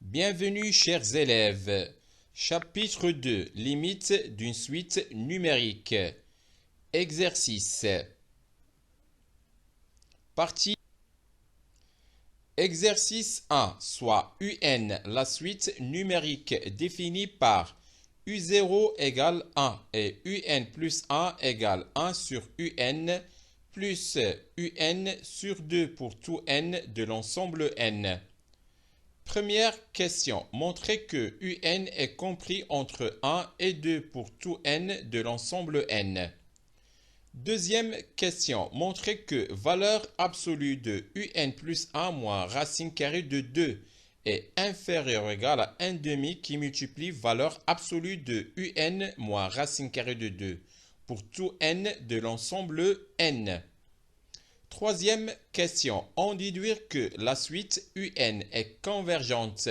Bienvenue chers élèves. Chapitre 2. Limites d'une suite numérique. Exercice. Partie. Exercice 1, soit UN, la suite numérique définie par U0 égale 1 et UN plus 1 égale 1 sur UN plus UN sur 2 pour tout n de l'ensemble n. Première question. Montrez que UN est compris entre 1 et 2 pour tout n de l'ensemble n. Deuxième question. Montrez que valeur absolue de UN plus 1 moins racine carrée de 2 est inférieure ou égale à 1 demi qui multiplie valeur absolue de UN moins racine carrée de 2 pour tout n de l'ensemble n. Troisième question. En déduire que la suite UN est convergente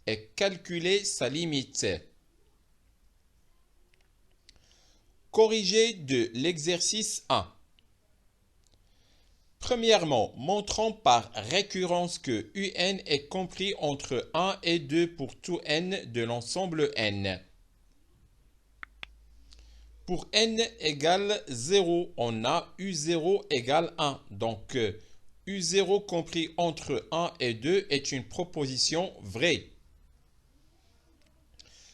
et calculer sa limite. Corrigé de l'exercice 1. Premièrement, montrons par récurrence que UN est compris entre 1 et 2 pour tout n de l'ensemble n. Pour n égale 0, on a U0 égale 1. Donc, U0 compris entre 1 et 2 est une proposition vraie.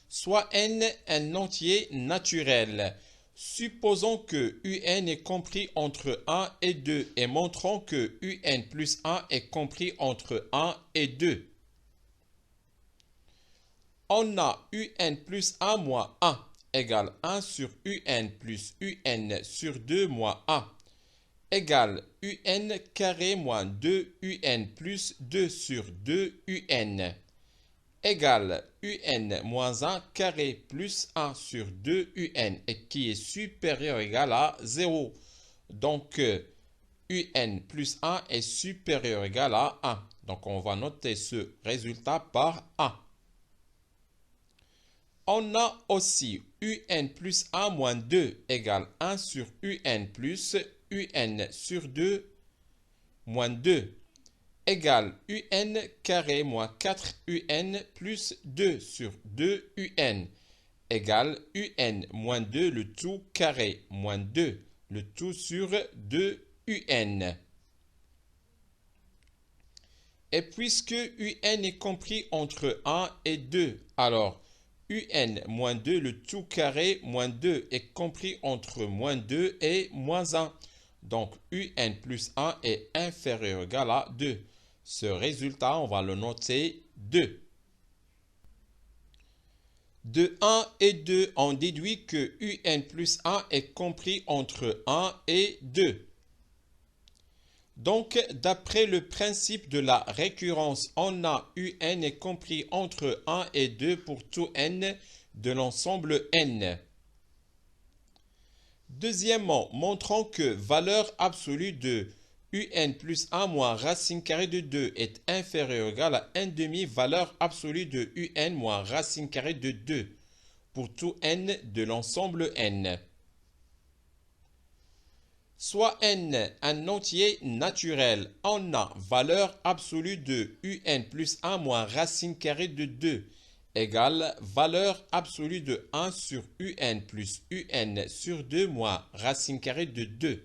Soit n un entier naturel. Supposons que UN est compris entre 1 et 2 et montrons que UN plus 1 est compris entre 1 et 2. On a UN plus 1 moins 1 égale 1 sur UN plus UN sur 2 moins 1 égale UN carré moins 2 UN plus 2 sur 2 UN égale UN moins 1 carré plus 1 sur 2 UN et qui est supérieur ou égal à 0. Donc, UN plus 1 est supérieur ou égal à 1. Donc, on va noter ce résultat par 1. On a aussi UN plus 1 moins 2 égale 1 sur UN plus UN sur 2 moins 2 égale UN carré moins 4 UN plus 2 sur 2 UN égale UN moins 2 le tout carré moins 2 le tout sur 2 UN. Et puisque UN est compris entre 1 et 2, alors UN moins 2 le tout carré moins 2 est compris entre moins 2 et moins 1. Donc UN plus 1 est inférieur ou égal à 2. Ce résultat, on va le noter 2. De 1 et 2, on déduit que UN plus 1 est compris entre 1 et 2. Donc, d'après le principe de la récurrence, on a UN est compris entre 1 et 2 pour tout n de l'ensemble n. Deuxièmement, montrons que valeur absolue de UN plus 1 moins racine carrée de 2 est inférieure ou égale à 1 demi valeur absolue de UN moins racine carrée de 2 pour tout n de l'ensemble n. Soit n un entier naturel, on a valeur absolue de UN plus 1 moins racine carrée de 2 égale valeur absolue de 1 sur UN plus UN sur 2 moins racine carrée de 2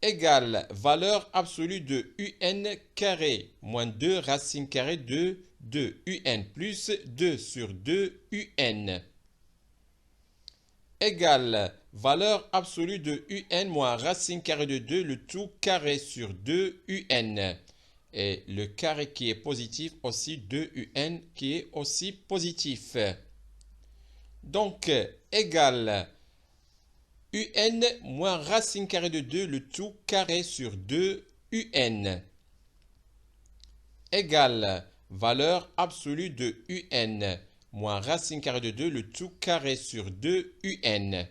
égale valeur absolue de UN carré moins 2 racine carrée de 2 UN plus 2 sur 2 UN égale valeur absolue de UN moins racine carrée de 2 le tout carré sur 2 UN et le carré qui est positif aussi 2 UN qui est aussi positif. Donc égale UN moins racine carrée de 2 le tout carré sur 2 UN égale valeur absolue de UN moins racine carrée de 2 le tout carré sur 2 UN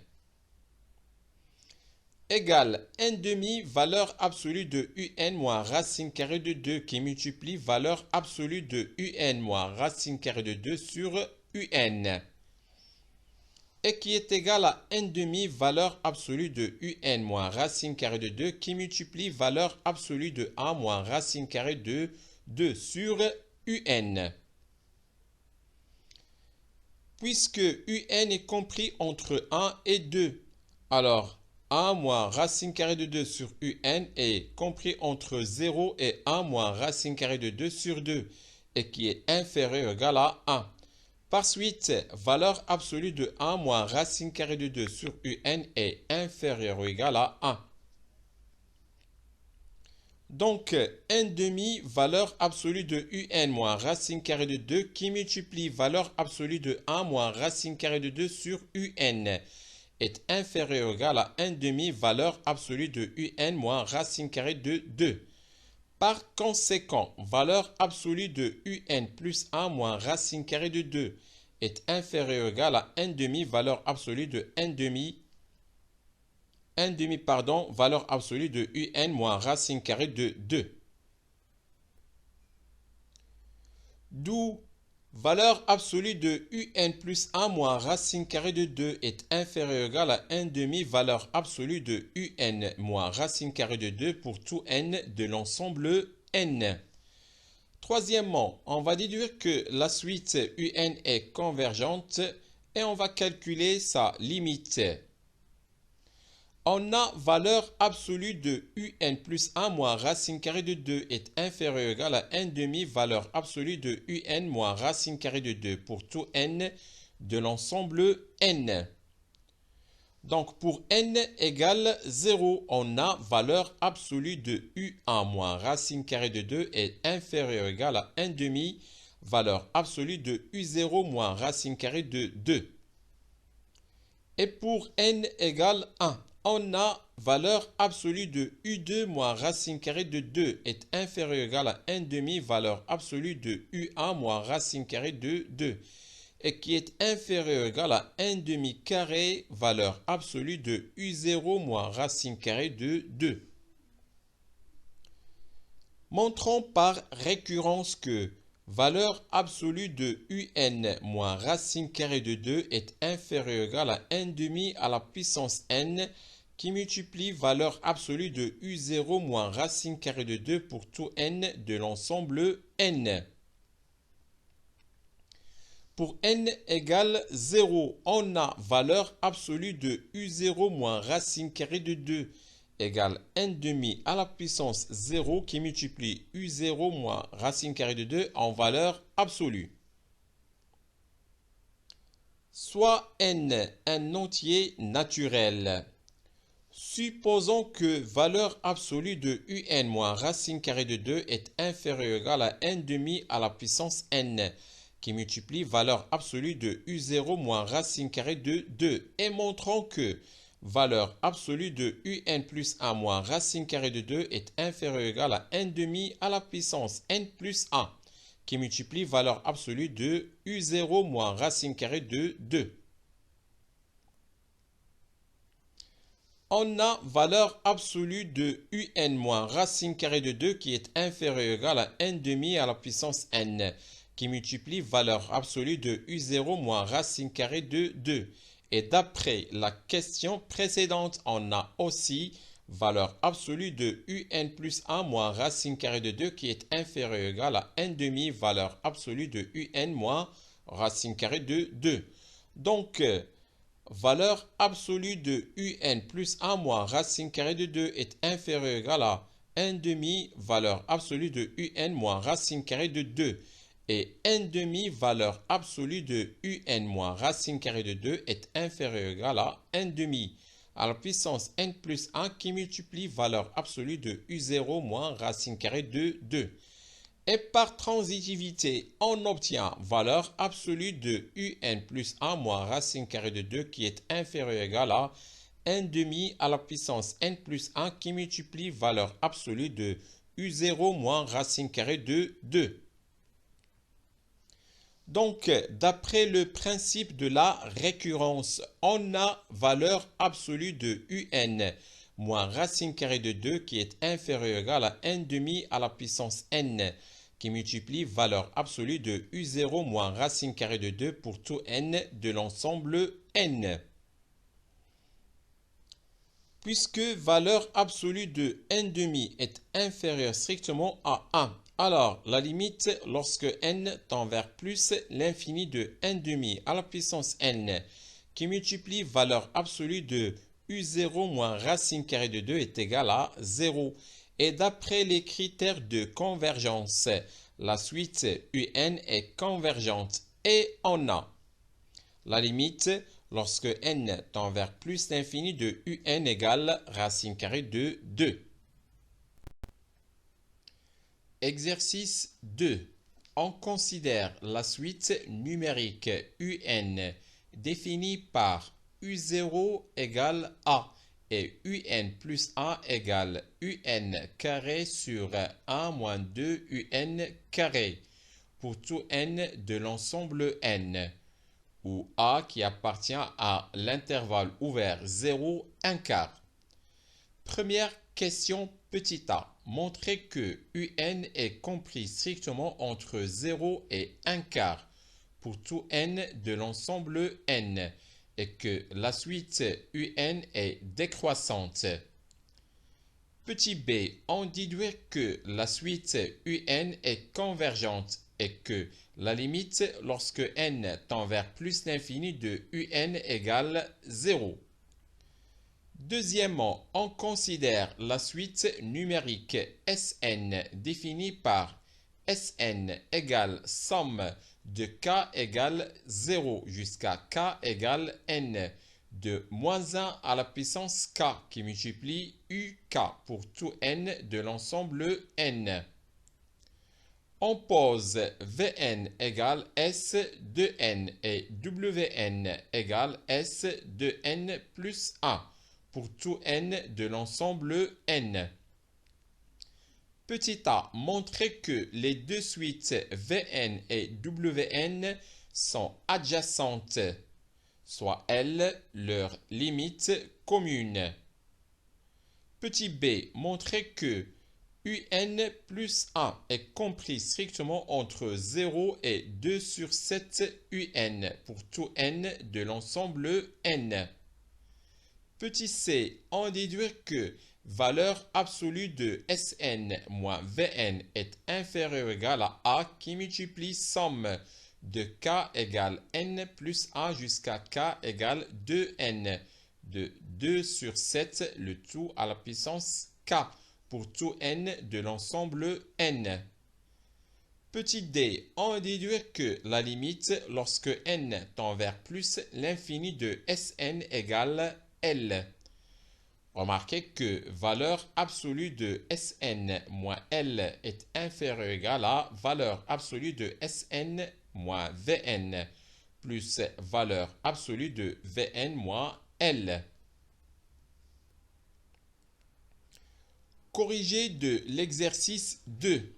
égale 1 demi valeur absolue de UN moins racine carrée de 2 qui multiplie valeur absolue de UN moins racine carrée de 2 sur UN et qui est égal à 1 demi valeur absolue de UN moins racine carrée de 2 qui multiplie valeur absolue de 1 moins racine carrée de 2 sur un. Puisque un est compris entre 1 et 2, alors 1 moins racine carrée de 2 sur un est compris entre 0 et 1 moins racine carrée de 2 sur 2 et qui est inférieur ou égal à 1. Par suite, valeur absolue de 1 moins racine carrée de 2 sur un est inférieur ou égal à 1. Donc, 1 demi valeur absolue de un moins racine carrée de 2 qui multiplie valeur absolue de 1 moins racine carrée de 2 sur un est inférieur ou égal à 1 demi valeur absolue de un moins racine carrée de 2. Par conséquent, valeur absolue de un plus 1 moins racine carrée de 2 est inférieur ou égal à 1 demi valeur absolue de 1 demi valeur absolue de un moins racine carrée de 2. D'où valeur absolue de un plus 1 moins racine carrée de 2 est inférieure ou égale à 1 demi valeur absolue de un moins racine carrée de 2 pour tout n de l'ensemble n. Troisièmement, on va déduire que la suite un est convergente et on va calculer sa limite. On a valeur absolue de un plus 1 moins racine carrée de 2 est inférieur ou égal à 1 demi valeur absolue de un moins racine carrée de 2 pour tout n de l'ensemble n. Donc pour n égale 0, on a valeur absolue de u1 moins racine carrée de 2 est inférieur ou égal à 1 demi valeur absolue de u0 moins racine carrée de 2. Et pour n égale 1, on a valeur absolue de u2 moins racine carrée de 2 est inférieur ou égal à 1 demi valeur absolue de u1 moins racine carrée de 2 et qui est inférieur ou égal à 1 demi carré valeur absolue de u0 moins racine carrée de 2. Montrons par récurrence que valeur absolue de un moins racine carrée de 2 est inférieure ou égale à 1 demi à la puissance n qui multiplie valeur absolue de u0 moins racine carrée de 2 pour tout n de l'ensemble n. Pour n égale 0, on a valeur absolue de u0 moins racine carrée de 2 égale 1 demi à la puissance 0 qui multiplie u0 moins racine carrée de 2 en valeur absolue. Soit n un entier naturel. Supposons que valeur absolue de un moins racine carrée de 2 est inférieure ou égale à 1 demi à la puissance n qui multiplie valeur absolue de u0 moins racine carrée de 2 et montrons que valeur absolue de un plus 1 moins racine carrée de 2 est inférieure ou égale à 1 demi à la puissance n plus 1 qui multiplie valeur absolue de u0 moins racine carrée de 2. On a valeur absolue de un moins racine carrée de 2 qui est inférieure ou égale à 1 demi à la puissance n qui multiplie valeur absolue de u0 moins racine carrée de 2. Et d'après la question précédente, on a aussi valeur absolue de un plus 1 moins racine carrée de 2 qui est inférieure ou égale à 1 demi valeur absolue de un moins racine carrée de 2. Donc, valeur absolue de un plus 1 moins racine carrée de 2 est inférieure ou égale à 1 demi valeur absolue de un moins racine carrée de 2. Et 1 demi valeur absolue de un moins racine carrée de 2 est inférieure ou égale à 1 demi à la puissance n plus 1 qui multiplie valeur absolue de u0 moins racine carrée de 2. Et par transitivité, on obtient valeur absolue de un plus 1 moins racine carrée de 2 qui est inférieure ou égale à 1 demi à la puissance n plus 1 qui multiplie valeur absolue de u0 moins racine carrée de 2. Donc, d'après le principe de la récurrence, on a valeur absolue de un moins racine carrée de 2 qui est inférieure ou égale à 1 demi à la puissance n qui multiplie valeur absolue de u0 moins racine carrée de 2 pour tout n de l'ensemble n. Puisque valeur absolue de 1 demi est inférieure strictement à 1 Alors, la limite lorsque n tend vers plus l'infini de n demi à la puissance n qui multiplie valeur absolue de u0 moins racine carrée de 2 est égal à 0. Et d'après les critères de convergence, la suite un est convergente. Et on a la limite lorsque n tend vers plus l'infini de un égale racine carrée de 2. Exercice 2. On considère la suite numérique un définie par u0 égale a et un plus a égale un carré sur 1 moins 2 un carré pour tout n de l'ensemble n, où a qui appartient à l'intervalle ouvert 0, 1 quart. Première question petit a. Montrez que un est compris strictement entre 0 et 1 quart pour tout n de l'ensemble n et que la suite un est décroissante. Petit b, on déduit que la suite un est convergente et que la limite lorsque n tend vers plus l'infini de un égale 0. Deuxièmement, on considère la suite numérique Sn définie par Sn égale somme de k égale 0 jusqu'à k égale n de moins 1 à la puissance k qui multiplie uk pour tout n de l'ensemble n. On pose Vn égale S de n et Wn égale S de n plus 1 pour tout n de l'ensemble n. Petit a, montrez que les deux suites Vn et Wn sont adjacentes, soit elles leur limite commune. Petit b, montrez que un plus 1 est compris strictement entre 0 et 2 sur 7 un pour tout n de l'ensemble n. Petit c, on déduit que valeur absolue de Sn moins Vn est inférieure ou égale à A qui multiplie somme de k égale n plus 1 jusqu'à k égale 2n de 2 sur 7 le tout à la puissance k pour tout n de l'ensemble n. Petit d, on déduit que la limite lorsque n tend vers plus l'infini de Sn égale L. Remarquez que valeur absolue de Sn moins L est inférieure ou égale à valeur absolue de Sn moins Vn plus valeur absolue de Vn moins L. Corrigé de l'exercice 2.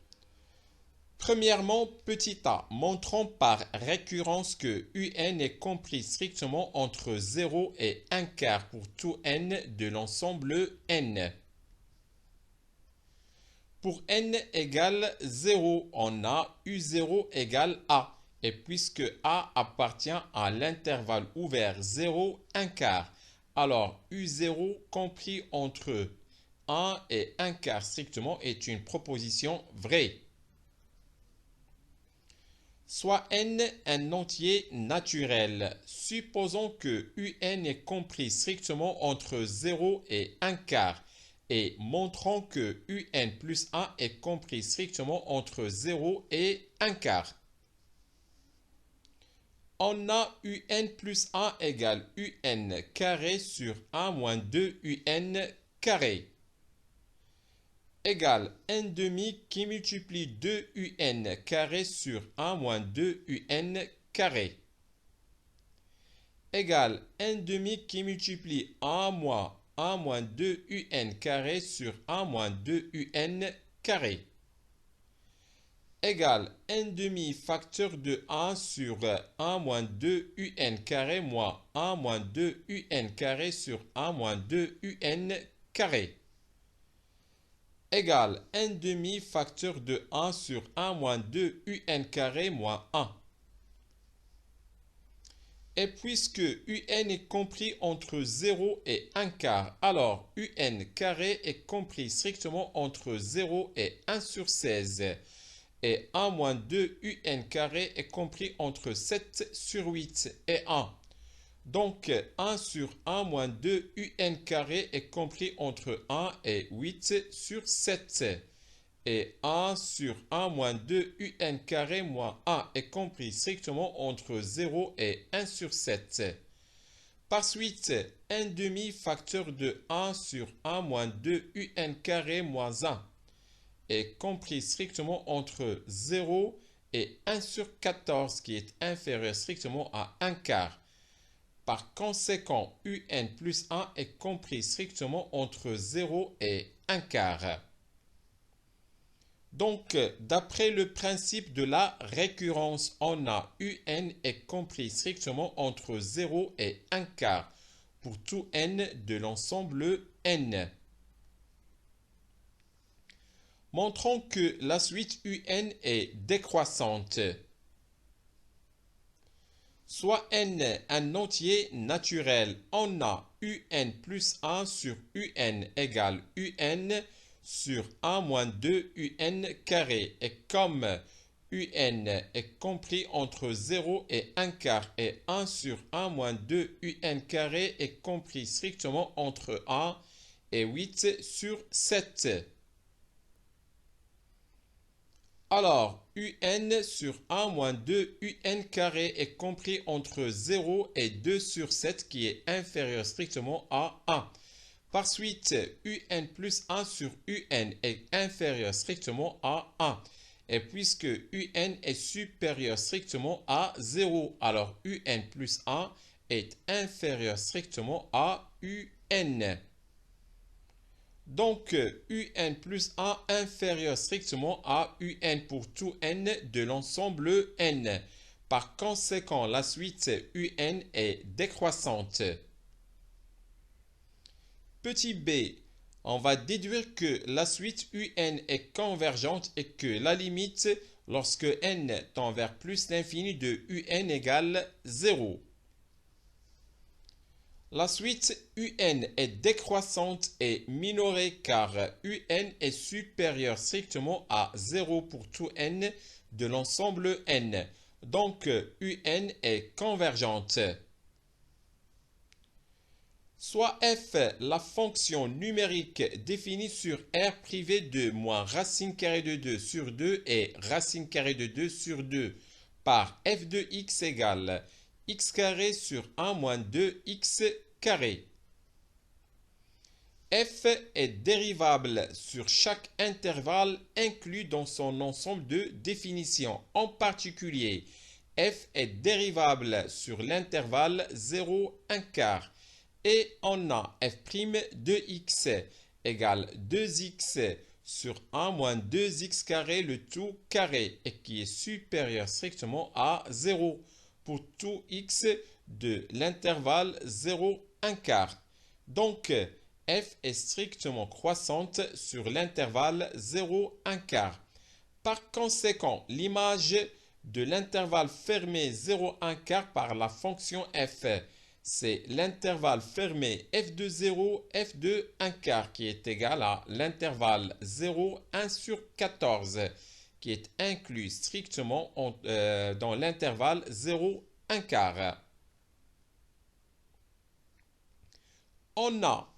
Premièrement, petit a, montrons par récurrence que un est compris strictement entre 0 et 1 quart pour tout n de l'ensemble n. Pour n égale 0, on a u0 égale a. Et puisque a appartient à l'intervalle ouvert 0, 1 quart, alors u0 compris entre 1 et 1 quart strictement est une proposition vraie. Soit n un entier naturel. Supposons que un est compris strictement entre 0 et 1 quart et montrons que un plus 1 est compris strictement entre 0 et 1 quart. On a un plus 1 égale un carré sur 1 moins 2 un carré égale 1 demi qui multiplie 2 un carré sur 1 moins 2 un carré égale 1 demi qui multiplie 1 moins 2 un carré sur 1 moins 2 un carré égale 1 demi facteur de 1 sur 1 moins 2 un carré moins 1 moins 2 un carré sur 1 moins 2 un carré égale 1 demi facteur de 1 sur 1 moins 2 un carré moins 1. Et puisque un est compris entre 0 et 1 quart, alors un carré est compris strictement entre 0 et 1 sur 16. et 1 moins 2 un carré est compris entre 7 sur 8 et 1. Donc 1 sur 1 moins 2 un carré est compris entre 1 et 8 sur 7. Et 1 sur 1 moins 2 un carré moins 1 est compris strictement entre 0 et 1 sur 7. Par suite, un demi-facteur de 1 sur 1 moins 2 un carré moins 1 est compris strictement entre 0 et 1 sur 14 qui est inférieur strictement à 1 quart. Par conséquent, un plus 1 est compris strictement entre 0 et 1 quart. Donc, d'après le principe de la récurrence, on a un est compris strictement entre 0 et 1 quart pour tout n de l'ensemble n. Montrons que la suite un est décroissante. Soit n un entier naturel, on a un plus 1 sur un égale un sur 1 moins 2 un carré. Et comme un est compris entre 0 et 1 quart et 1 sur 1 moins 2 un carré est compris strictement entre 1 et 8 sur 7. Alors, un sur 1 moins 2 un carré est compris entre 0 et 2 sur 7 qui est inférieur strictement à 1. Par suite, un plus 1 sur un est inférieur strictement à 1. Et puisque un est supérieur strictement à 0, alors un plus 1 est inférieur strictement à un. Donc, un plus 1 inférieur strictement à un pour tout n de l'ensemble n. Par conséquent, la suite un est décroissante. Petit b, on va déduire que la suite un est convergente et que la limite lorsque n tend vers plus l'infini de un égale 0. La suite un est décroissante et minorée car un est supérieur strictement à 0 pour tout n de l'ensemble n. Donc un est convergente. Soit f, la fonction numérique définie sur R privé de moins racine carrée de 2 sur 2 et racine carrée de 2 sur 2 par f de x égale x carré sur 1 moins 2x carré. F est dérivable sur chaque intervalle inclus dans son ensemble de définitions. En particulier, f est dérivable sur l'intervalle 0, 1 quart. Et on a f' de x égale 2x sur 1 moins 2x carré le tout carré et qui est supérieur strictement à 0 pour tout x de l'intervalle 0, 1 quart. Donc, f est strictement croissante sur l'intervalle 0, 1 quart. Par conséquent, l'image de l'intervalle fermé 0, 1 quart par la fonction f, c'est l'intervalle fermé f de 0, f de 1 quart qui est égal à l'intervalle 0, 1 sur 14 qui est inclus strictement dans l'intervalle 0, 1 quart. On a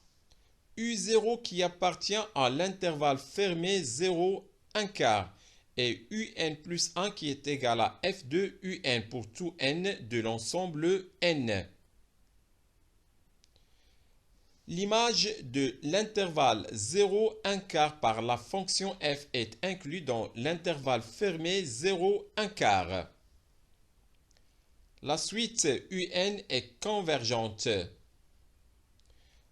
U0 qui appartient à l'intervalle fermé 0, 1 quart et un plus 1 qui est égal à f de un pour tout n de l'ensemble n. L'image de l'intervalle 0, 1 quart par la fonction f est inclue dans l'intervalle fermé 0, 1 quart. La suite un est convergente.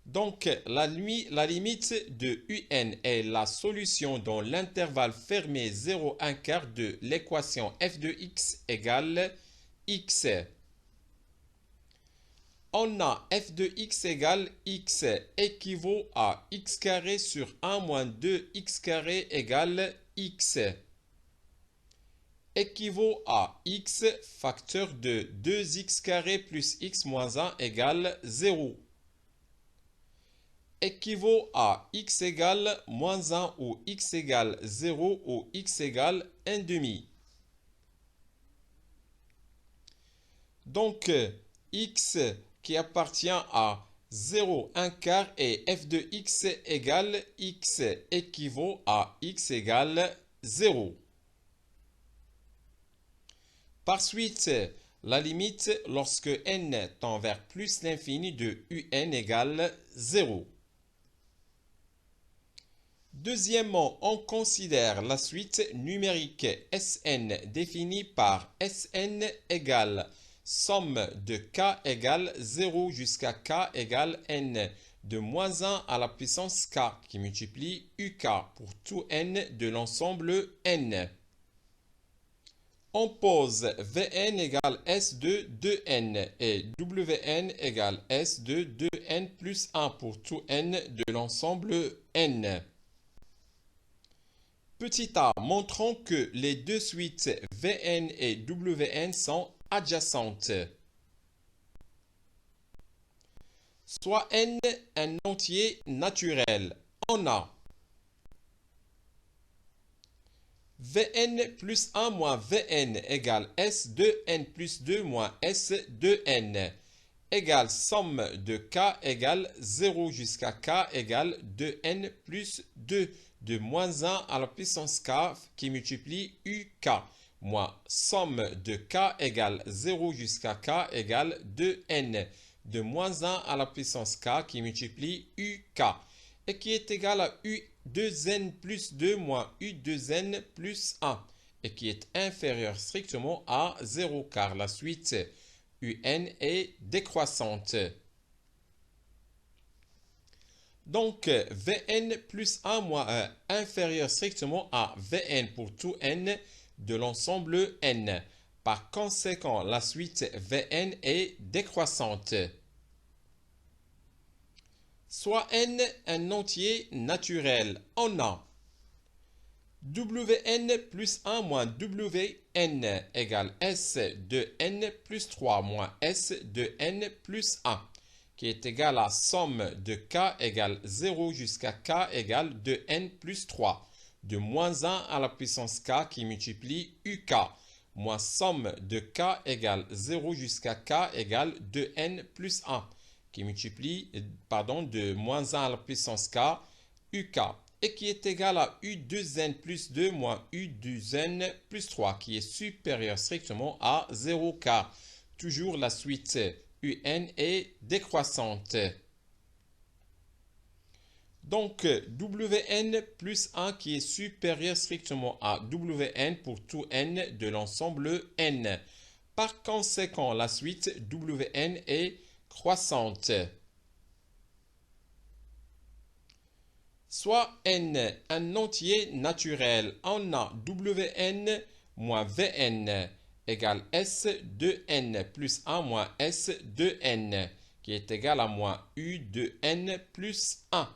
Donc, la limite de un est la solution dans l'intervalle fermé 0, 1 quart de l'équation f de x égale x. On a f de x égale x équivaut à x carré sur 1 moins 2x carré égale x. Équivaut à x facteur de 2x carré plus x moins 1 égale 0. équivaut à x égale moins 1 ou x égale 0 ou x égale 1 demi. Donc, x qui appartient à 0, 1 quart et f de x égale x équivaut à x égale 0. Par suite, la limite lorsque n tend vers plus l'infini de un égale 0. Deuxièmement, on considère la suite numérique Sn définie par Sn égale somme de k égale 0 jusqu'à k égale n de moins 1 à la puissance k qui multiplie uk pour tout n de l'ensemble n. On pose Vn égale S de 2n et Wn égale S de 2n plus 1 pour tout n de l'ensemble n. Petit a, montrons que les deux suites Vn et Wn sont adjacentes. Soit n un entier naturel. On a Vn plus 1 moins Vn égale S de n plus 2 moins S de n égale somme de k égale 0 jusqu'à k égale 2n plus 2 de moins 1 à la puissance k qui multiplie uk moins somme de k égale 0 jusqu'à k égale 2n de moins 1 à la puissance k qui multiplie uk et qui est égal à u2n plus 2 moins u2n plus 1 et qui est inférieur strictement à 0 car la suite un est décroissante. Donc, Vn plus 1 moins 1 inférieur strictement à Vn pour tout n de l'ensemble n. Par conséquent, la suite Vn est décroissante. Soit n un entier naturel. On a Wn plus 1 moins Wn égale S de n plus 3 moins S de n plus 1 qui est égal à somme de k égale 0 jusqu'à k égale 2n plus 3 de moins 1 à la puissance k qui multiplie uk moins somme de k égale 0 jusqu'à k égale 2n plus 1 qui multiplie, de moins 1 à la puissance k uk et qui est égal à u2n plus 2 moins u2n plus 3 qui est supérieur strictement à 0 car toujours la suite un est décroissante. Donc Wn plus 1 qui est supérieur strictement à Wn pour tout n de l'ensemble n. Par conséquent, la suite Wn est croissante. Soit n un entier naturel. On a Wn moins Vn égale S de n plus 1 moins S de n qui est égal à moins U de n plus 1.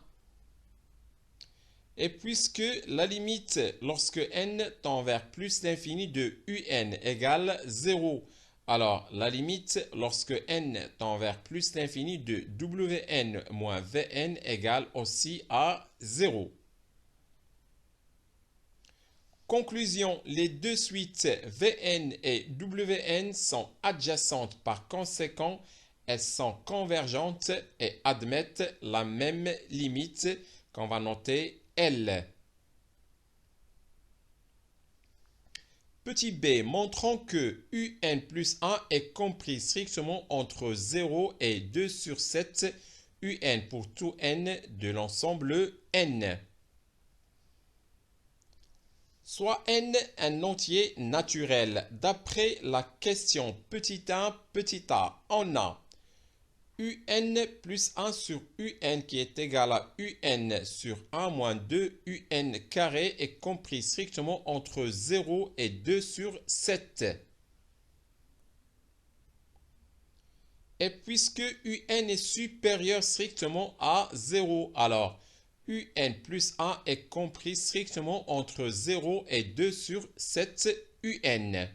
Et puisque la limite lorsque n tend vers plus l'infini de un égale 0, alors la limite lorsque n tend vers plus l'infini de Wn moins Vn égale aussi à 0. Conclusion, les deux suites Vn et Wn sont adjacentes, par conséquent, elles sont convergentes et admettent la même limite qu'on va noter L. Petit b, montrons que un plus 1 est compris strictement entre 0 et 2 sur 7 un pour tout n de l'ensemble n. Soit n un entier naturel. D'après la question petit a, on a un plus 1 sur un qui est égal à un sur 1 moins 2 un carré est compris strictement entre 0 et 2 sur 7. Et puisque un est supérieur strictement à 0, alors un plus 1 est compris strictement entre 0 et 2 sur 7 un.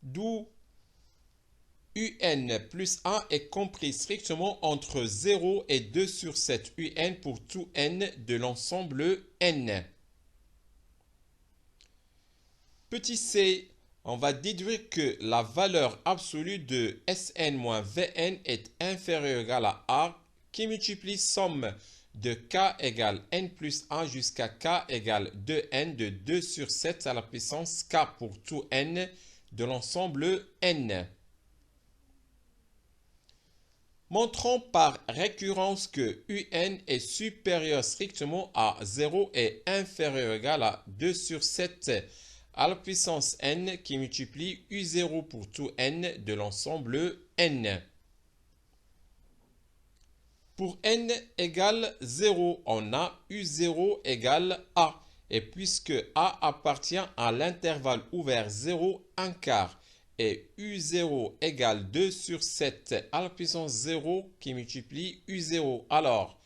D'où un plus 1 est compris strictement entre 0 et 2 sur 7 un pour tout n de l'ensemble n. Petit c, on va déduire que la valeur absolue de Sn moins Vn est inférieure ou égale à A qui multiplie somme de k égale n plus 1 jusqu'à k égale 2n de 2 sur 7 à la puissance k pour tout n de l'ensemble n. Montrons par récurrence que un est supérieur strictement à 0 et inférieur ou égal à 2 sur 7 à la puissance n qui multiplie u0 pour tout n de l'ensemble n. Pour n égale 0, on a u0 égale a. Et puisque a appartient à l'intervalle ouvert 0, 1 quart, et u0 égale 2 sur 7 à la puissance 0 qui multiplie u0. Alors,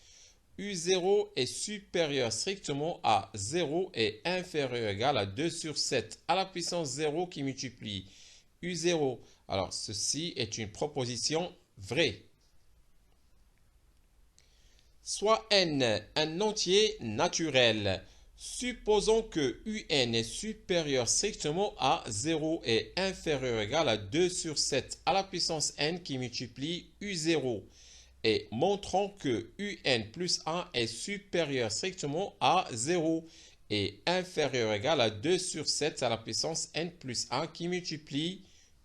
u0 est supérieur strictement à 0 et inférieur ou égal à 2 sur 7 à la puissance 0 qui multiplie u0. Alors, ceci est une proposition vraie. Soit n un entier naturel. Supposons que un est supérieur strictement à 0 et inférieur ou égal à 2 sur 7 à la puissance n qui multiplie u0. Et montrons que un plus 1 est supérieur strictement à 0 et inférieur ou égal à 2 sur 7 à la puissance n plus 1 qui multiplie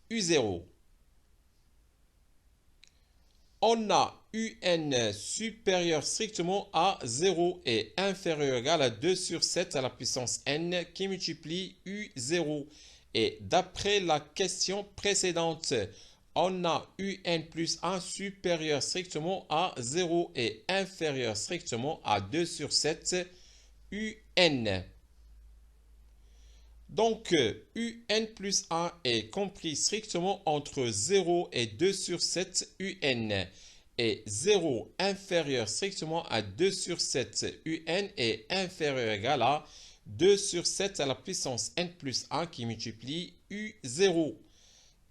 u0. On a un supérieur strictement à 0 et inférieur ou égal à 2 sur 7 à la puissance n qui multiplie u0. Et d'après la question précédente, on a un plus 1 supérieur strictement à 0 et inférieur strictement à 2 sur 7 un. Donc, un plus 1 est compris strictement entre 0 et 2 sur 7 un. Et 0 inférieur strictement à 2 sur 7 un est inférieur ou égal à 2 sur 7 à la puissance n plus 1 qui multiplie u0.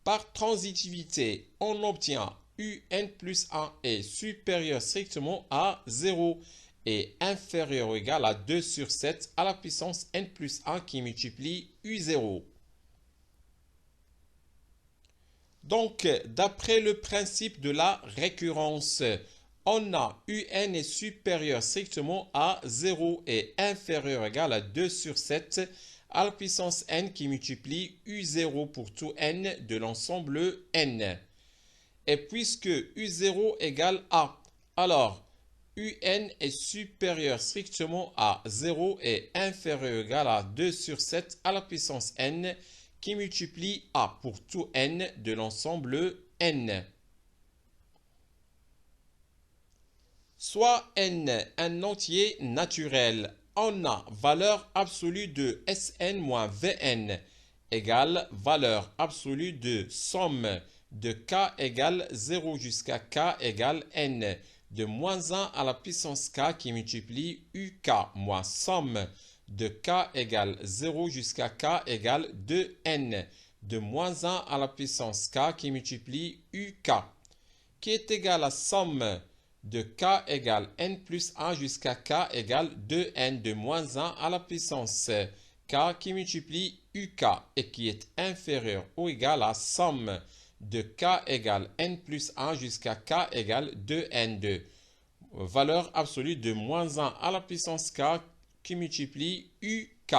Par transitivité, on obtient un plus 1 est supérieur strictement à 0 et inférieur ou égal à 2 sur 7 à la puissance n plus 1 qui multiplie u0. Donc, d'après le principe de la récurrence, on a un est supérieur strictement à 0 et inférieur ou égal à 2 sur 7 à la puissance n qui multiplie u0 pour tout n de l'ensemble n. Et puisque u0 égale a, alors un est supérieur strictement à 0 et inférieur ou égal à 2 sur 7 à la puissance n qui multiplie a pour tout n de l'ensemble n. Soit n un entier naturel, on a valeur absolue de Sn moins Vn égale valeur absolue de somme de k égale 0 jusqu'à k égale n de moins 1 à la puissance k qui multiplie uk moins somme de k égale 0 jusqu'à k égale 2n de moins 1 à la puissance k qui multiplie uk qui est égal à somme de k égale n plus 1 jusqu'à k égale 2n de moins 1 à la puissance k qui multiplie uk et qui est inférieur ou égal à somme de k égale n plus 1 jusqu'à k égale 2n de valeur absolue de moins 1 à la puissance k qui multiplie uk.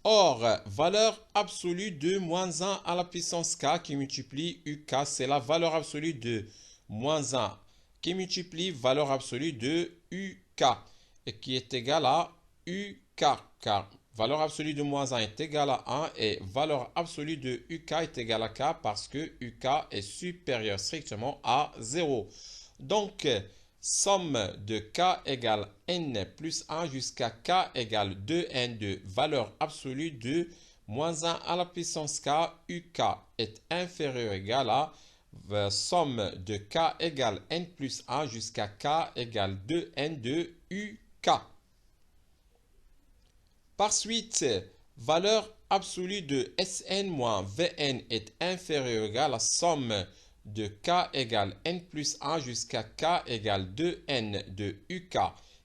Or, valeur absolue de moins 1 à la puissance k qui multiplie uk, c'est la valeur absolue de moins 1 qui multiplie valeur absolue de uk et qui est égale à uk, car valeur absolue de moins 1 est égale à 1 et valeur absolue de uk est égale à k parce que uk est supérieur strictement à 0. Donc, somme de k égale n plus 1 jusqu'à k égale 2n de valeur absolue de moins 1 à la puissance k, uk est inférieur ou égal à somme de k égale n plus 1 jusqu'à k égale 2n de uk. Par suite, valeur absolue de Sn moins Vn est inférieur ou égal à la somme de k égale n plus 1 jusqu'à k égale 2n de uk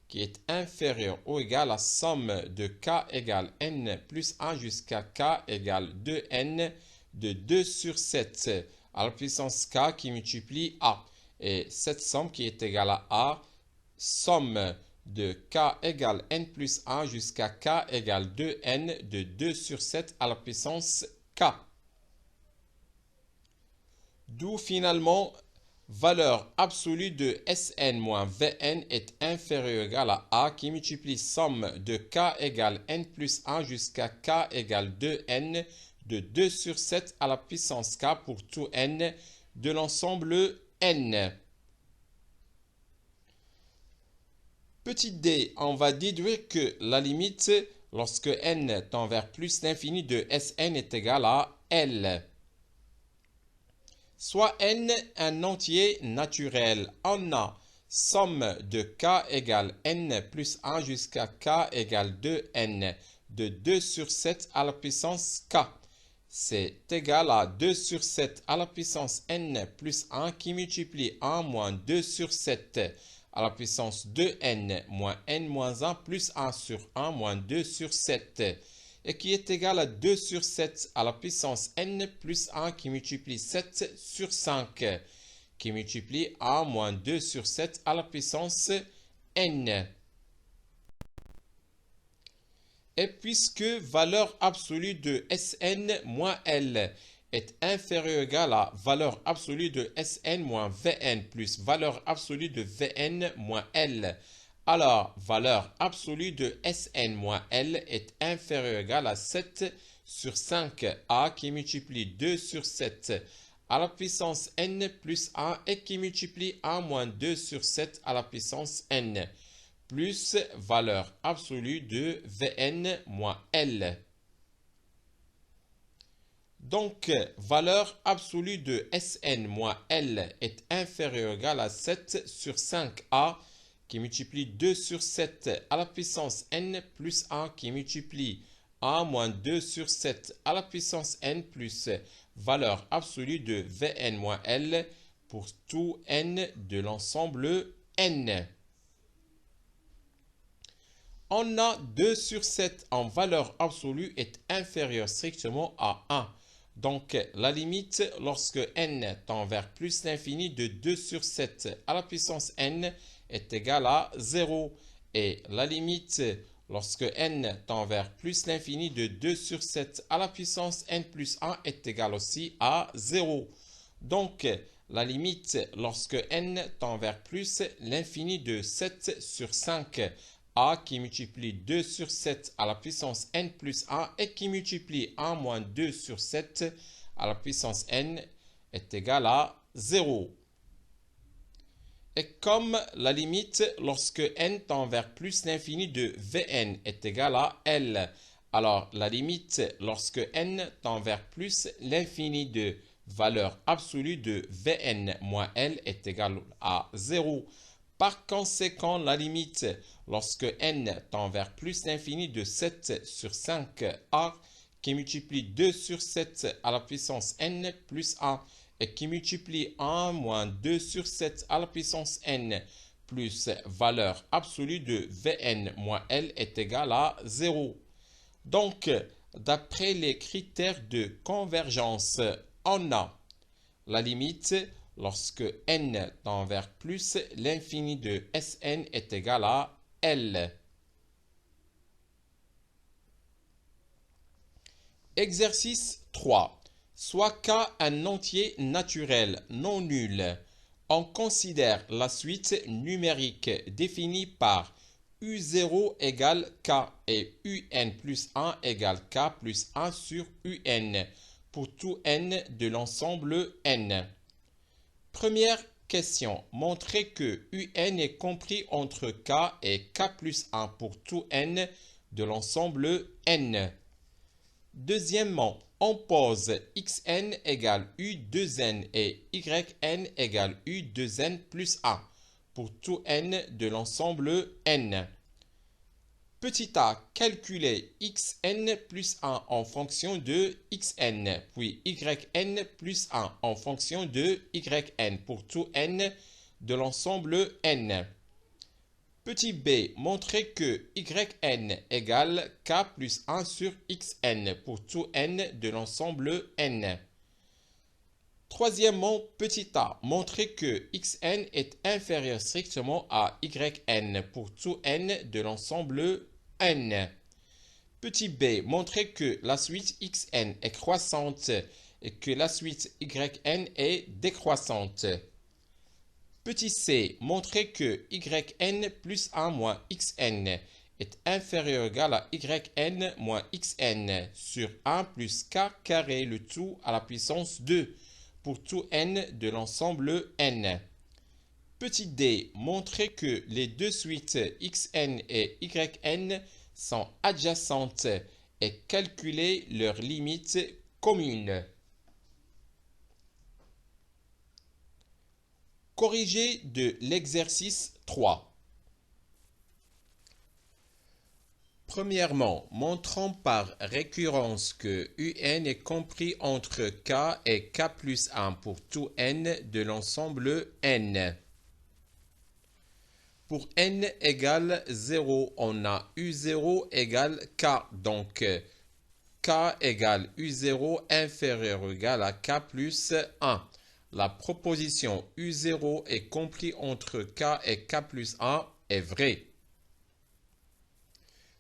qui est inférieur ou égal à la somme de k égale n plus 1 jusqu'à k égale 2n de 2 sur 7 à la puissance k qui multiplie a. Et cette somme qui est égale à a, somme de k égale n plus 1 jusqu'à k égale 2n de 2 sur 7 à la puissance k. D'où finalement, valeur absolue de Sn moins Vn est inférieure ou égale à a qui multiplie somme de k égale n plus 1 jusqu'à k égale 2n de 2 sur 7 à la puissance k pour tout n de l'ensemble n. Petit d, on va déduire que la limite lorsque n tend vers plus l'infini de Sn est égale à L. Soit n un entier naturel. On a somme de k égale n plus 1 jusqu'à k égale 2n de 2 sur 7 à la puissance k. C'est égal à 2 sur 7 à la puissance n plus 1 qui multiplie 1 moins 2 sur 7 à la puissance 2n moins n moins 1 plus 1 sur 1 moins 2 sur 7 et qui est égal à 2 sur 7 à la puissance n plus 1 qui multiplie 7 sur 5 qui multiplie 1 moins 2 sur 7 à la puissance n. Et puisque valeur absolue de Sn moins L est inférieure ou égale à valeur absolue de Sn moins Vn plus valeur absolue de Vn moins L, alors valeur absolue de Sn moins L est inférieure ou égale à 7 sur 5a qui multiplie 2 sur 7 à la puissance n plus 1 et qui multiplie 1 moins 2 sur 7 à la puissance n plus valeur absolue de Vn moins L. Donc, valeur absolue de Sn moins L est inférieure ou égale à 7 sur 5a qui multiplie 2 sur 7 à la puissance n plus 1 qui multiplie 1 moins 2 sur 7 à la puissance n plus valeur absolue de Vn moins L pour tout n de l'ensemble n. On a 2 sur 7 en valeur absolue est inférieur strictement à 1. Donc, la limite lorsque n tend vers plus l'infini de 2 sur 7 à la puissance n est égale à 0. Et la limite lorsque n tend vers plus l'infini de 2 sur 7 à la puissance n plus 1 est égale aussi à 0. Donc, la limite lorsque n tend vers plus l'infini de 7 sur 5 a qui multiplie 2 sur 7 à la puissance n plus 1 et qui multiplie 1 moins 2 sur 7 à la puissance n est égal à 0. Et comme la limite lorsque n tend vers plus l'infini de Vn est égal à L, alors la limite lorsque n tend vers plus l'infini de valeur absolue de Vn moins L est égal à 0. Par conséquent, la limite lorsque n tend vers plus l'infini de 7 sur 5a qui multiplie 2 sur 7 à la puissance n plus 1 et qui multiplie 1 moins 2 sur 7 à la puissance n plus valeur absolue de Vn moins L est égale à 0. Donc, d'après les critères de convergence, on a la limite lorsque n tend vers plus, l'infini de Sn est égal à L. Exercice 3. Soit K un entier naturel non nul. On considère la suite numérique définie par U0 égale K et UN plus 1 égale K plus 1 sur UN pour tout n de l'ensemble n. Première question. Montrez que UN est compris entre K et K plus 1 pour tout n de l'ensemble n. Deuxièmement, on pose xn égale u2n et yn égale u2n plus 1 pour tout n de l'ensemble n. Petit a, calculer xn plus 1 en fonction de xn, puis yn plus 1 en fonction de yn pour tout n de l'ensemble n. Petit b, montrer que yn égale k plus 1 sur xn pour tout n de l'ensemble n. Troisièmement, petit a, montrer que xn est inférieur strictement à yn pour tout n de l'ensemble n. Petit b, montrer que la suite xn est croissante et que la suite yn est décroissante. Petit c, montrer que yn plus 1 moins xn est inférieur ou égal à yn moins xn sur 1 plus k carré, le tout à la puissance 2 pour tout n de l'ensemble n. Petit d, montrer que les deux suites xn et yn sont adjacentes et calculer leurs limites communes. Corrigé de l'exercice 3. Premièrement, montrons par récurrence que un est compris entre k et k plus 1 pour tout n de l'ensemble n. Pour n égale 0, on a u0 égale k. Donc, k égale u0 inférieur ou égal à k plus 1. La proposition u0 est compris entre k et k plus 1 est vraie.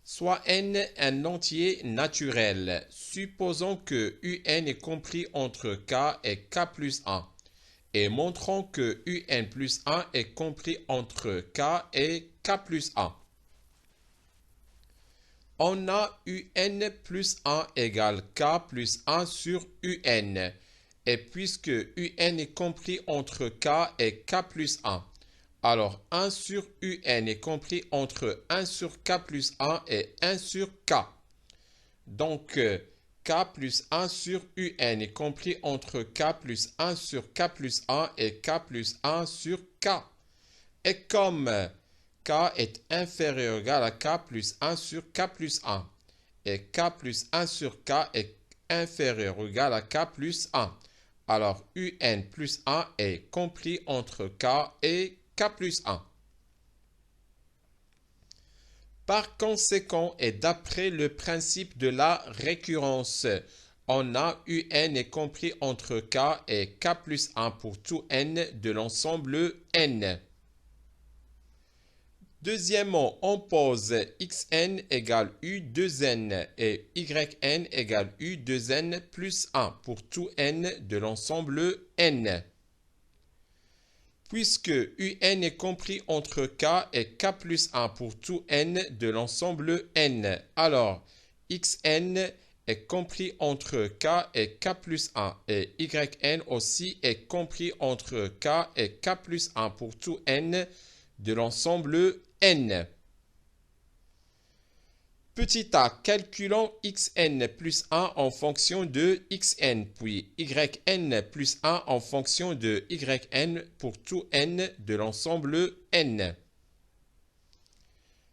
Soit n un entier naturel. Supposons que un est compris entre k et k plus 1. Et montrons que un plus 1 est compris entre k et k plus 1. On a un plus 1 égale k plus 1 sur un. Et puisque un est compris entre k et k plus 1, alors 1 sur un est compris entre 1 sur k plus 1 et 1 sur k. Donc, k plus 1 sur un est compris entre k plus 1 sur k plus 1 et k plus 1 sur k. Et comme k est inférieur ou égal à k plus 1 sur k plus 1, et k plus 1 sur k est inférieur ou égal à k plus 1, alors un plus 1 est compris entre k et k plus 1. Par conséquent, et d'après le principe de la récurrence, on a un est compris entre k et k plus 1 pour tout n de l'ensemble n. Deuxièmement, on pose xn égale u2n et yn égale u2n plus 1 pour tout n de l'ensemble n. Puisque un est compris entre k et k plus 1 pour tout n de l'ensemble n, alors xn est compris entre k et k plus 1 et yn aussi est compris entre k et k plus 1 pour tout n de l'ensemble n. Petit a, calculons xn plus 1 en fonction de xn, puis yn plus 1 en fonction de yn pour tout n de l'ensemble n.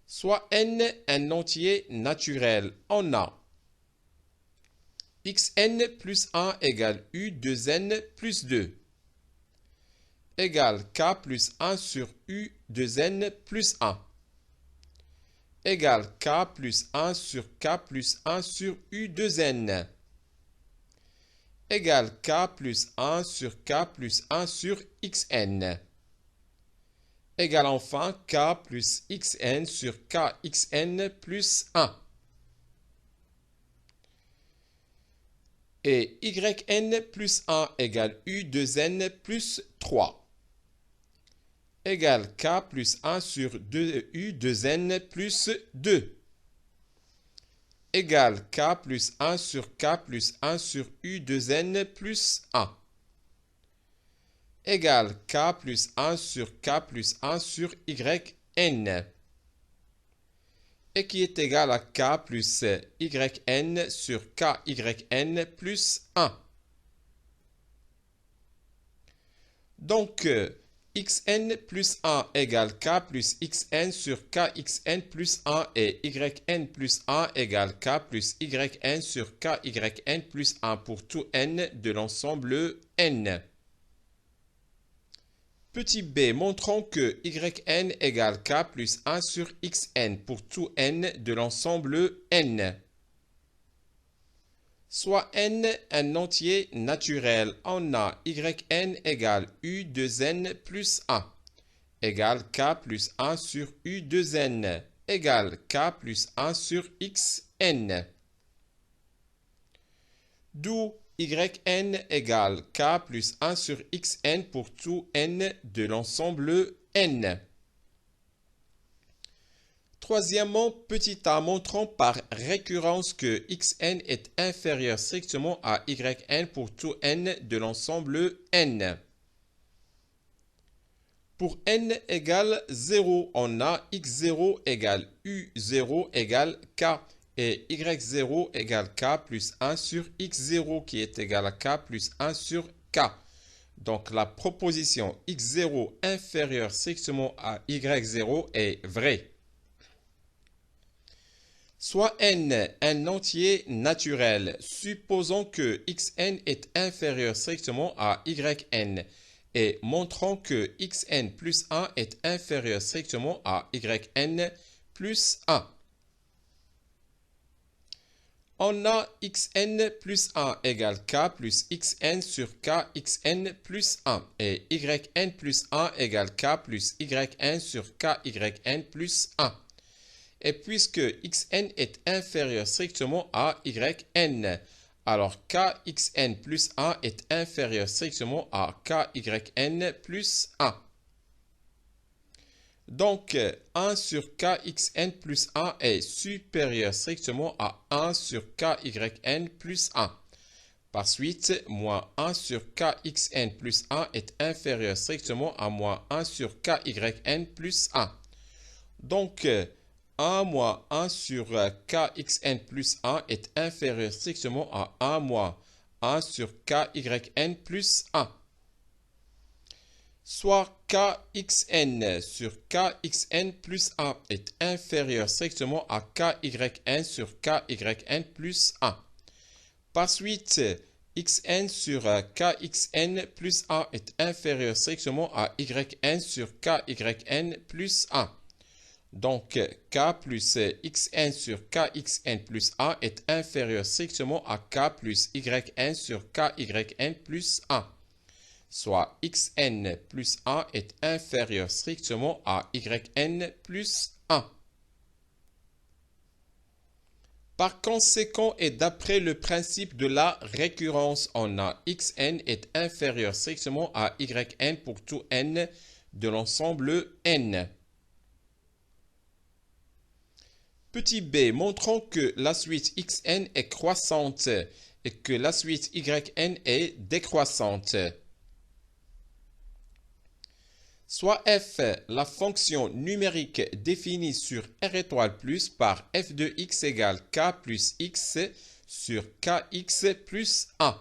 Soit n un entier naturel, on a xn plus 1 égale u2n plus 2 égale k plus 1 sur u2n plus 1 égale k plus 1 sur k plus 1 sur u2n égale k plus 1 sur k plus 1 sur xn égale enfin k plus xn sur kxn plus 1. Et yn plus 1 égale u2n plus 3 égale k plus 1 sur u2n plus 2 égale k plus 1 sur k plus 1 sur u2n plus 1 égale k plus 1 sur k plus 1 sur yn et qui est égal à k plus yn sur kyn plus 1. Donc, xn plus 1 égale k plus xn sur kxn plus 1 et yn plus 1 égale k plus yn sur kyn plus 1 pour tout n de l'ensemble n. Petit b, montrons que yn égale k plus 1 sur xn pour tout n de l'ensemble n. Soit n un entier naturel, on a yn égale u 2n plus 1 égale k plus 1 sur u 2n égale k plus 1 sur xn. D'où yn égale k plus 1 sur xn pour tout n de l'ensemble n. Troisièmement, petit a, montrons par récurrence que xn est inférieur strictement à yn pour tout n de l'ensemble n. Pour n égale 0, on a x0 égale u0 égale k et y0 égale k plus 1 sur x0 qui est égal à k plus 1 sur k. Donc la proposition x0 inférieur strictement à y0 est vraie. Soit n un entier naturel, supposons que xn est inférieur strictement à yn et montrons que xn plus 1 est inférieur strictement à yn plus 1. On a xn plus 1 égale k plus xn sur kxn plus 1 et yn plus 1 égale k plus yn sur kyn plus 1. Et puisque xn est inférieur strictement à yn, alors kxn plus 1 est inférieur strictement à kyn plus 1. Donc 1 sur kxn plus 1 est supérieur strictement à 1 sur kyn plus 1. Par suite, moins 1 sur kxn plus 1 est inférieur strictement à moins 1 sur kyn plus 1. Donc 1 moins 1 sur kxn plus 1 est inférieur strictement à 1 moins 1 sur kyn plus 1. Soit kxn sur kxn plus 1 est inférieur strictement à kyn sur kyn plus 1. Par suite, xn sur kxn plus 1 est inférieur strictement à yn sur kyn plus 1. Donc, k plus xn sur kxn plus 1 est inférieur strictement à k plus yn sur kyn plus 1. Soit xn plus 1 est inférieur strictement à yn plus 1. Par conséquent, et d'après le principe de la récurrence, on a xn est inférieur strictement à yn pour tout n de l'ensemble n. Petit b, montrons que la suite xn est croissante et que la suite yn est décroissante. Soit f, la fonction numérique définie sur r étoile plus par f de x égale k plus x sur kx plus 1.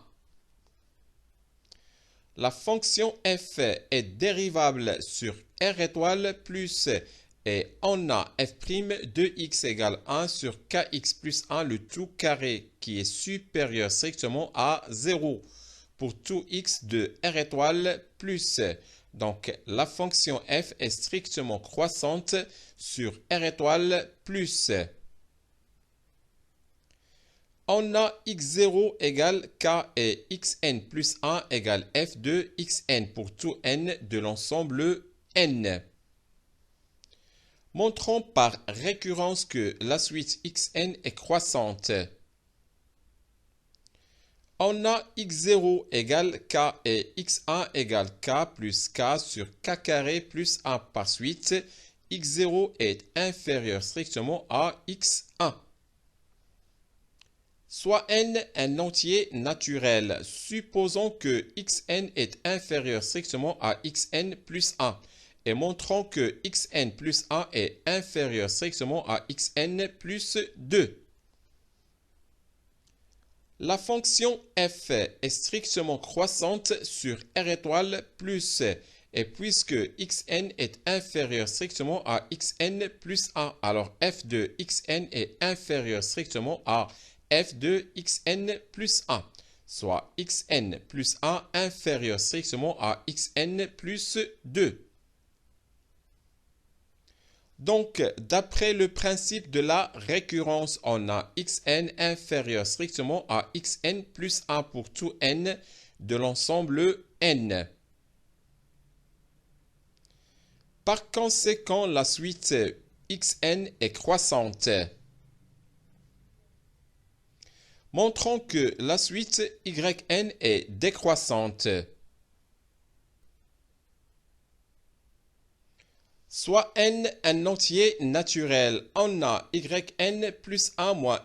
La fonction f est dérivable sur r étoile plus et on a f' de x égale 1 sur kx plus 1 le tout carré qui est supérieur strictement à 0 pour tout x de r étoile plus. Donc la fonction f est strictement croissante sur r étoile plus. On a x0 égale k et xn plus 1 égale f de xn pour tout n de l'ensemble n. Montrons par récurrence que la suite xn est croissante. On a x0 égale k et x1 égale k plus k sur k carré plus 1 par suite. x0 est inférieur strictement à x1. Soit n un entier naturel. Supposons que xn est inférieur strictement à xn plus 1. Et montrons que xn plus 1 est inférieur strictement à xn plus 2. La fonction f est strictement croissante sur r étoile plus Et puisque xn est inférieur strictement à xn plus 1, alors f de xn est inférieur strictement à f de xn plus 1, soit xn plus 1 inférieur strictement à xn plus 2. Donc, d'après le principe de la récurrence, on a xn inférieur strictement à xn plus 1 pour tout n de l'ensemble n. Par conséquent, la suite xn est croissante. Montrons que la suite yn est décroissante. Soit n un entier naturel. On a yn plus 1 moins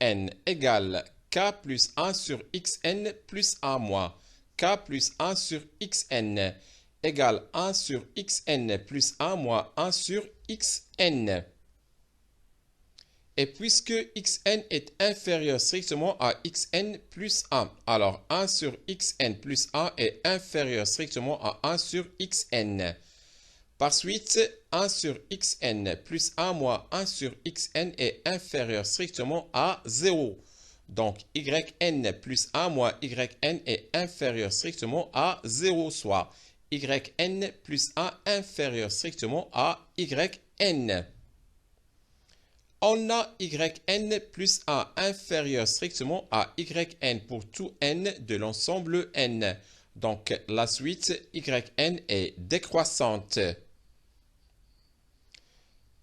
yn égale k plus 1 sur xn plus 1 moins k plus 1 sur xn égale 1 sur xn plus 1 moins 1 sur xn. Et puisque xn est inférieur strictement à xn plus 1, alors 1 sur xn plus 1 est inférieur strictement à 1 sur xn. Par suite, 1 sur xn plus 1 moins 1 sur xn est inférieur strictement à 0. Donc, yn plus 1 moins yn est inférieur strictement à 0, soit yn plus 1 inférieur strictement à yn. On a yn plus 1 inférieur strictement à yn pour tout n de l'ensemble n. Donc, la suite yn est décroissante.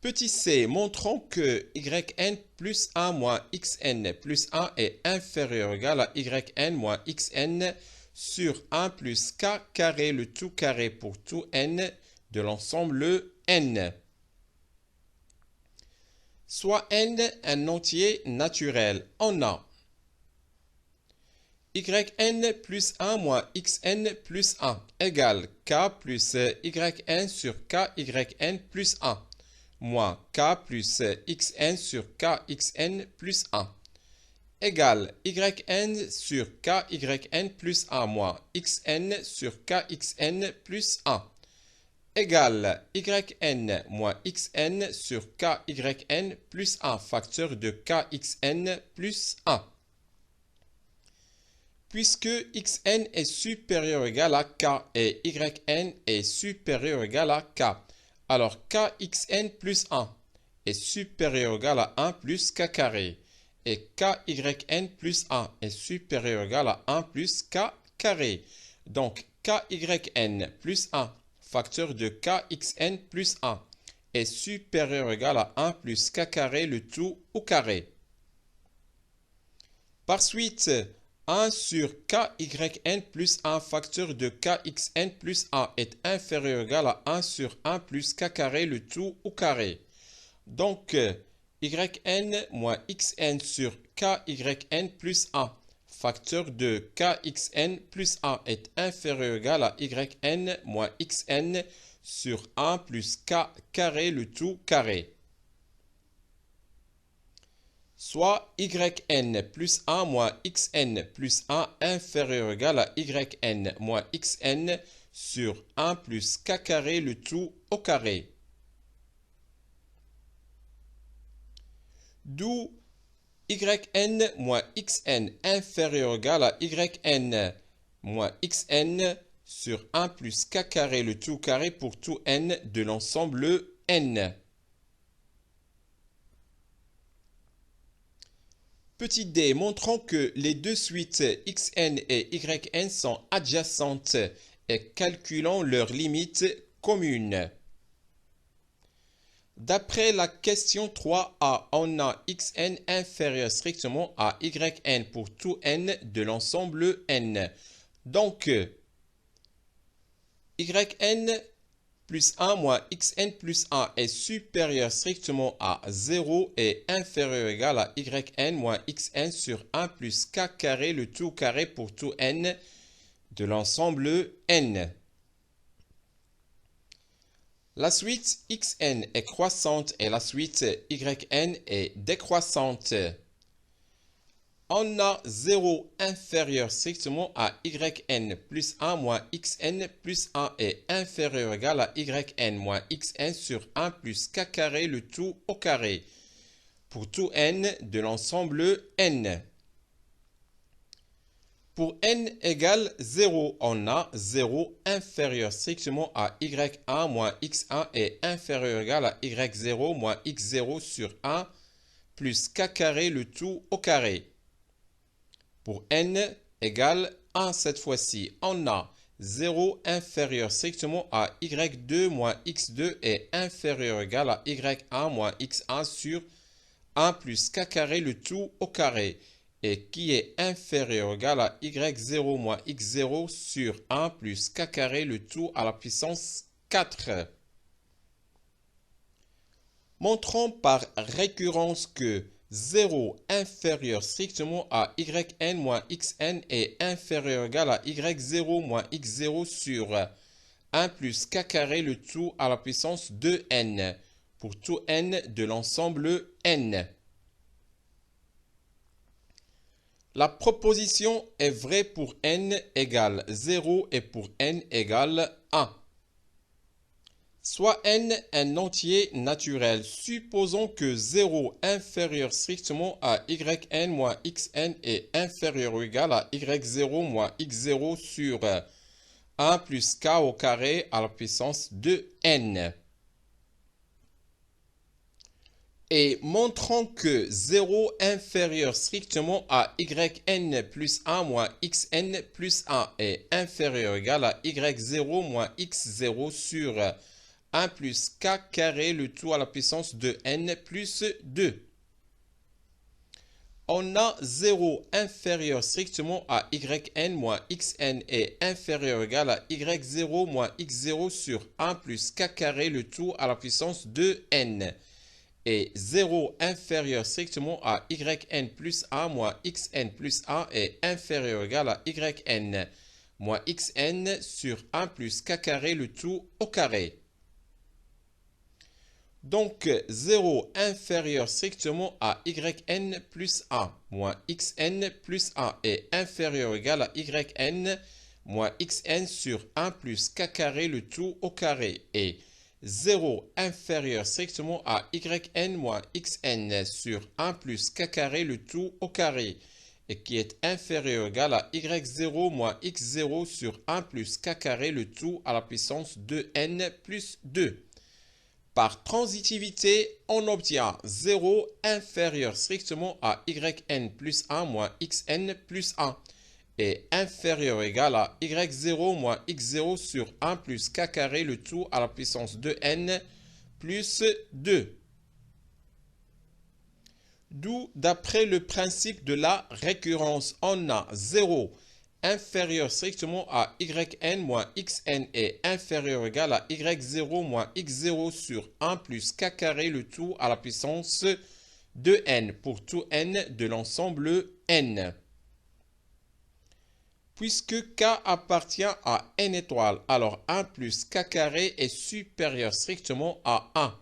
Petit c, montrons que yn plus 1 moins xn plus 1 est inférieur ou égal à yn moins xn sur 1 plus k carré le tout carré pour tout n de l'ensemble n. Soit n un entier naturel. On a yn plus 1 moins xn plus 1 égale k plus yn sur kyn plus 1 moins k plus xn sur kxn plus 1 égale yn sur kyn plus 1 moins xn sur kxn plus 1 égale yn moins xn sur kyn plus 1 facteur de kxn plus 1. Puisque xn est supérieur ou égal à k et yn est supérieur ou égal à k, alors kxn plus 1 est supérieur ou égal à 1 plus k carré et kyn plus 1 est supérieur ou égal à 1 plus k carré. Donc kyn plus 1 facteur de kxn plus 1 est supérieur ou égal à 1 plus k carré le tout au carré. Par suite, 1 sur kyn plus 1 facteur de kxn plus 1 est inférieur ou égal à 1 sur 1 plus k carré le tout au carré. Donc, yn moins xn sur kyn plus 1 facteur de kxn plus 1 est inférieur ou égal à yn moins xn sur 1 plus k carré le tout carré. Soit yn plus 1 moins xn plus 1 inférieur ou égal à yn moins xn sur 1 plus k carré le tout au carré. D'où yn moins xn inférieur ou égal à yn moins xn sur 1 plus k carré le tout carré pour tout n de l'ensemble n. Petit d, montrons que les deux suites xn et yn sont adjacentes et calculons leurs limites communes. D'après la question 3a, on a xn inférieur strictement à yn pour tout n de l'ensemble n. Donc, yn plus 1 moins xn plus 1 est supérieur strictement à 0 et inférieur ou égal à yn moins xn sur 1 plus k carré le tout carré pour tout n de l'ensemble n. La suite xn est croissante et la suite yn est décroissante. On a 0 inférieur strictement à yn plus 1 moins xn plus 1 est inférieur ou égal à yn moins xn sur 1 plus k carré le tout au carré pour tout n de l'ensemble n. Pour n égale 0, on a 0 inférieur strictement à y1 moins x1 est inférieur ou égal à y0 moins x0 sur 1 plus k carré le tout au carré. Pour n égale 1 cette fois-ci, on a 0 inférieur strictement à y2 moins x2 est inférieur ou égal à y1 moins x1 sur 1 plus k carré le tout au carré et qui est inférieur ou égal à y0 moins x0 sur 1 plus k carré le tout à la puissance 4. Montrons par récurrence que 0 inférieur strictement à yn moins xn est inférieur ou égal à y0 moins x0 sur 1 plus k carré le tout à la puissance 2n pour tout n de l'ensemble n. La proposition est vraie pour n égale 0 et pour n égale 1. Soit n un entier naturel. Supposons que 0 inférieur strictement à yn moins xn est inférieur ou égal à y0 moins x0 sur 1 plus k au carré à la puissance 2n. Et montrons que 0 inférieur strictement à yn plus 1 moins xn plus 1 est inférieur ou égal à y0 moins x0 sur 1 plus k carré le tout à la puissance de n plus 2. On a 0 inférieur strictement à yn moins xn est inférieur ou égal à y0 moins x0 sur 1 plus k carré le tout à la puissance de n. Et 0 inférieur strictement à yn plus 1 moins xn plus 1 est inférieur ou égal à yn moins xn sur 1 plus k carré le tout au carré. Donc 0 inférieur strictement à yn plus 1 moins xn plus 1 est inférieur ou égal à yn moins xn sur 1 plus k carré le tout au carré. Et 0 inférieur strictement à yn moins xn sur 1 plus k carré le tout au carré et qui est inférieur ou égal à y0 moins x0 sur 1 plus k carré le tout à la puissance de n plus 2. Par transitivité, on obtient 0 inférieur strictement à yn plus 1 moins xn plus 1 est inférieur ou égal à y0 moins x0 sur 1 plus k carré le tout à la puissance de n plus 2. D'où, d'après le principe de la récurrence, on a 0 inférieur strictement à yn moins xn est inférieur ou égal à y0 moins x0 sur 1 plus k carré le tout à la puissance de n pour tout n de l'ensemble n. Puisque k appartient à n étoile, alors 1 plus k carré est supérieur strictement à 1.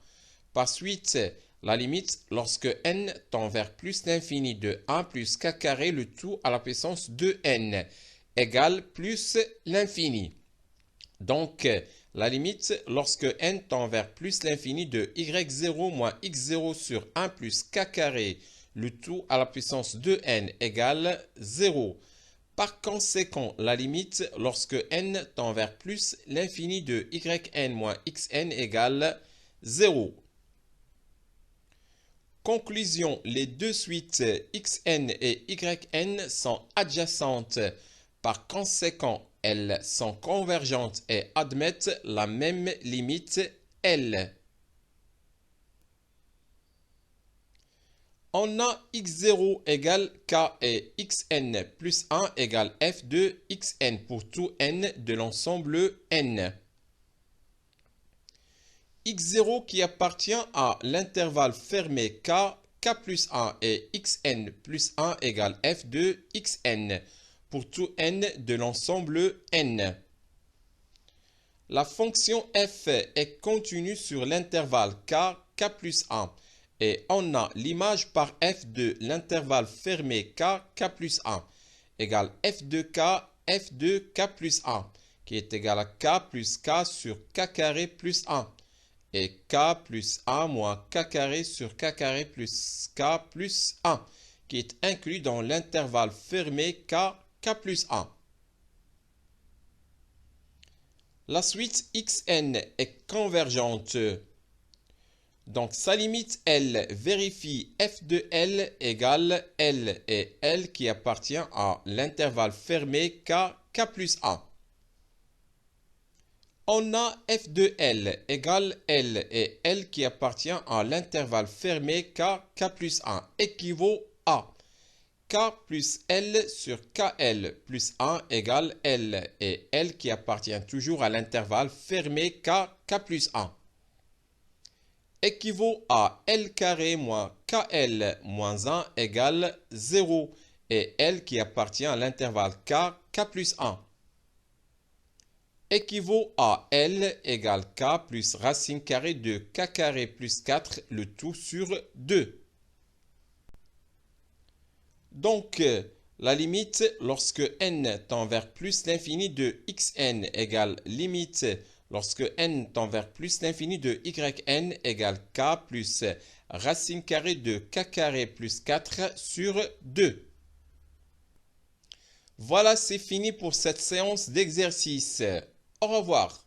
Par suite, la limite lorsque n tend vers plus l'infini de 1 plus k carré le tout à la puissance de n égale plus l'infini. Donc, la limite lorsque n tend vers plus l'infini de y0 moins x0 sur 1 plus k carré le tout à la puissance de n égale 0. Par conséquent, la limite lorsque n tend vers plus l'infini de yn moins xn égale 0. Conclusion, les deux suites xn et yn sont adjacentes. Par conséquent, elles sont convergentes et admettent la même limite L. On a x0 égale k et xn plus 1 égale f de xn pour tout n de l'ensemble n. x0 qui appartient à l'intervalle fermé k plus 1 et xn plus 1 égale f de xn pour tout n de l'ensemble n. La fonction f est continue sur l'intervalle k plus 1 Et on a l'image par f de l'intervalle fermé k, k plus 1, égale f de k plus 1, qui est égal à k plus k sur k carré plus 1. Et k plus 1 moins k carré sur k carré plus k plus 1, qui est inclus dans l'intervalle fermé k, k plus 1. La suite xn est convergente. Donc, sa limite L vérifie f de L égale L et L qui appartient à l'intervalle fermé k, k plus 1. On a f de L égale L et L qui appartient à l'intervalle fermé k, k plus 1 équivaut à k plus L sur kl plus 1 égale L et L qui appartient toujours à l'intervalle fermé k, k plus 1 équivaut à L carré moins KL moins 1 égale 0 et L qui appartient à l'intervalle K, K plus 1 équivaut à L égale K plus racine carrée de K carré plus 4, le tout sur 2. Donc, la limite lorsque n tend vers plus l'infini de xn égale limite lorsque n tend vers plus l'infini de yn égale k plus racine carrée de k carré plus 4 sur 2. Voilà, c'est fini pour cette séance d'exercice. Au revoir.